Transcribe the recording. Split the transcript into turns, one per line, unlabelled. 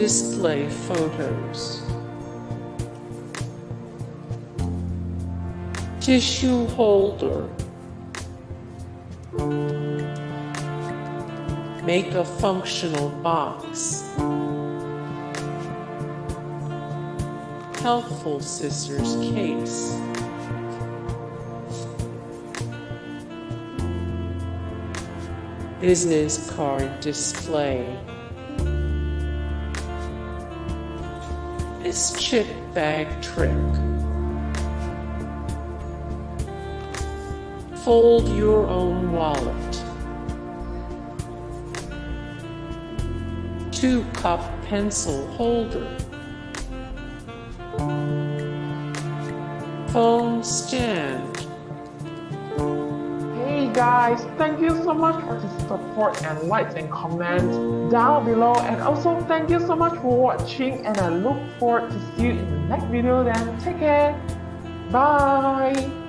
Display photos. Tissue holder. Make a functional box. Helpful scissors case. Business card display. This chip bag trick. Fold your own wallet. 2-cup pencil holder. Phone stand.
Hey guys, thank you so much for the support and likes and comments down below, and also thank you so much for watching, and I look forward to see you in the next video. Then take care. Bye.